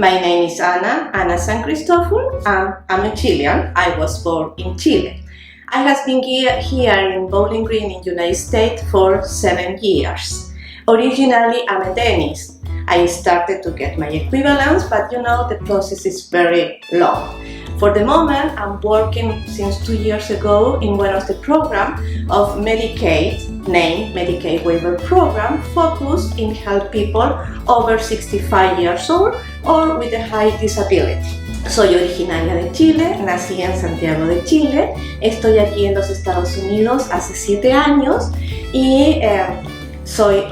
My name is Ana San Cristoful. I'm a Chilean. I was born in Chile. I have been here in Bowling Green in the United States for 7 years. Originally, I'm a dentist. I started to get my equivalence, but the process is very long. For the moment, I'm working since 2 years ago in one of the programs of Medicaid, named Medicaid Waiver Program, focused in help people over 65 years old or with a high disability. Soy originaria de Chile, nací en Santiago de Chile, estoy aquí en los Estados Unidos hace 7 años y soy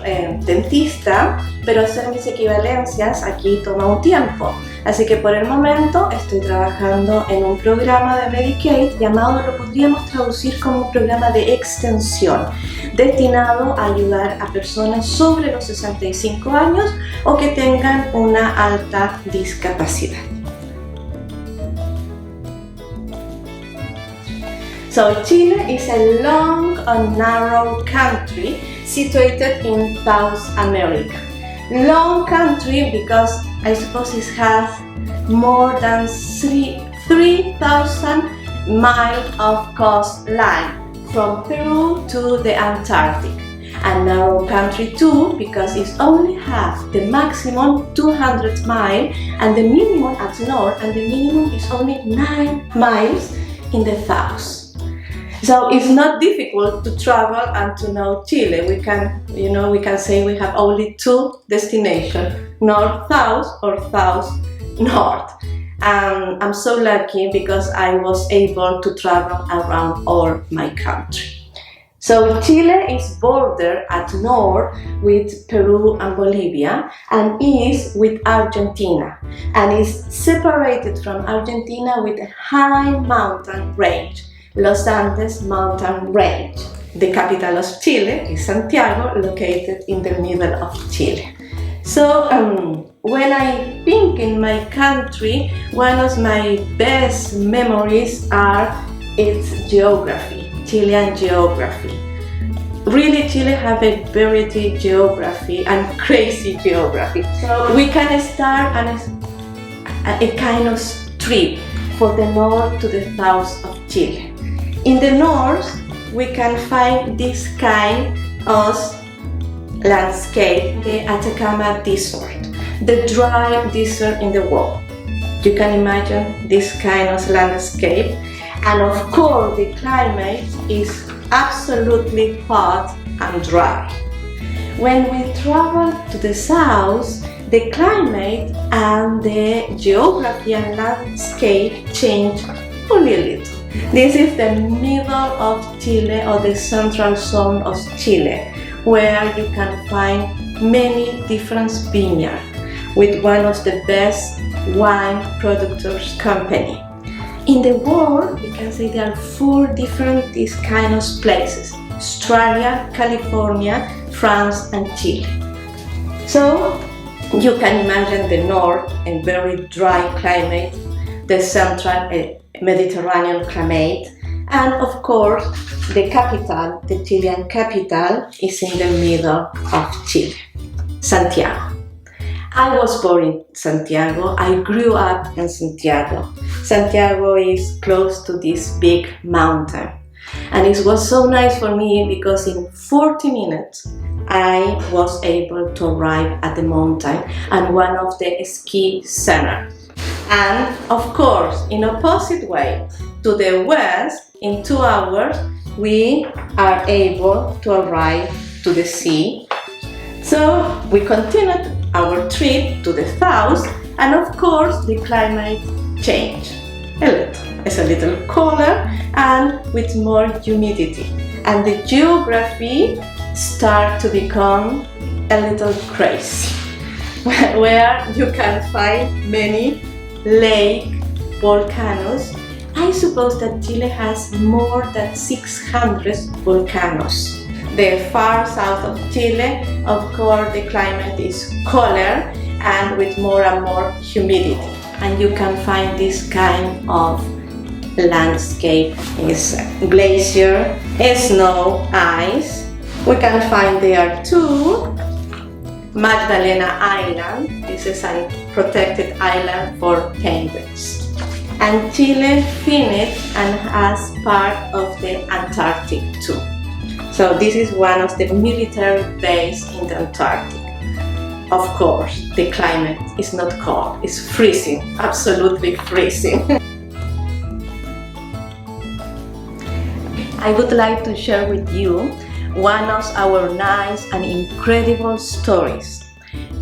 dentista, pero hacer mis equivalencias aquí toma un tiempo. Así que por el momento estoy trabajando en un programa de Medicaid llamado, lo podríamos traducir como un programa de extensión, destinado a ayudar a personas sobre los 65 años o que tengan una alta discapacidad. So Chile is a long and narrow country situated in South America. Long country because I suppose it has more than 3,000 miles of coastline from Peru to the Antarctic. A narrow country too because it only has the maximum 200 miles and the minimum at north, and the minimum is only 9 miles in the south. So it's not difficult to travel and to know Chile. We can say we have only 2 destinations, north-south or south-north. I'm so lucky because I was able to travel around all my country. So Chile is bordered at north with Peru and Bolivia and east with Argentina, and is separated from Argentina with a high mountain range, Los Andes mountain range. The capital of Chile is Santiago, located in the middle of Chile. So when I think in my country, one of my best memories are its geography, Chilean geography. Really, Chile have a variety geography and crazy geography. So we can start a kind of trip for the north to the south of Chile. In the north, we can find this kind of landscape, the Atacama Desert, the dry desert in the world. You can imagine this kind of landscape, and of course the climate is absolutely hot and dry. When we travel to the south, the climate and the geography and landscape change only a little. This is the middle of Chile, or the central zone of Chile, where you can find many different vineyards with one of the best wine producers company. In the world, we can say there are 4 different these kind of places: Australia, California, France and Chile. So you can imagine the north and very dry climate, the central Mediterranean climate, and of course the capital, the Chilean capital, is in the middle of Chile, Santiago. I was born in Santiago. I grew up in Santiago. Santiago is close to this big mountain, and it was so nice for me because in 40 minutes I was able to arrive at the mountain and one of the ski centers. And of course, in opposite way to the west, in 2 hours we are able to arrive to the sea. So we continued our trip to the south, and of course the climate changed a little. It's a little colder and with more humidity, and the geography start to become a little crazy, where you can find many lake volcanoes. I suppose that Chile has more than 600 volcanoes. The far south of Chile, of course, the climate is colder and with more and more humidity, and you can find this kind of landscape. Is glacier, snow, ice. We can find there too Magdalena Island. This is a protected island for penguins. And Chile finished and has part of the Antarctic too. So this is one of the military bases in the Antarctic. Of course, the climate is not cold, it's freezing, absolutely freezing. I would like to share with you one of our nice and incredible stories.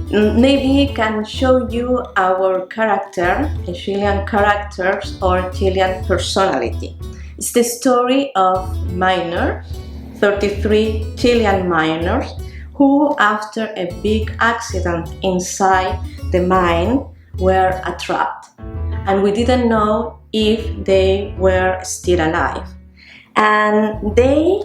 Maybe can show you our character, Chilean characters or Chilean personality. It's the story of miners, 33 Chilean miners, who after a big accident inside the mine were trapped. And we didn't know if they were still alive. And they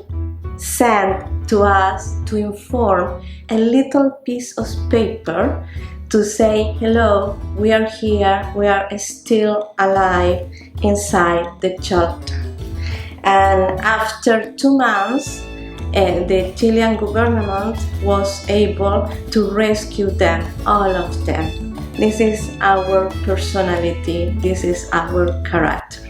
sent to us to inform a little piece of paper to say, hello, we are here, we are still alive inside the shelter. And after 2 months, the Chilean government was able to rescue them, all of them. This is our personality, this is our character.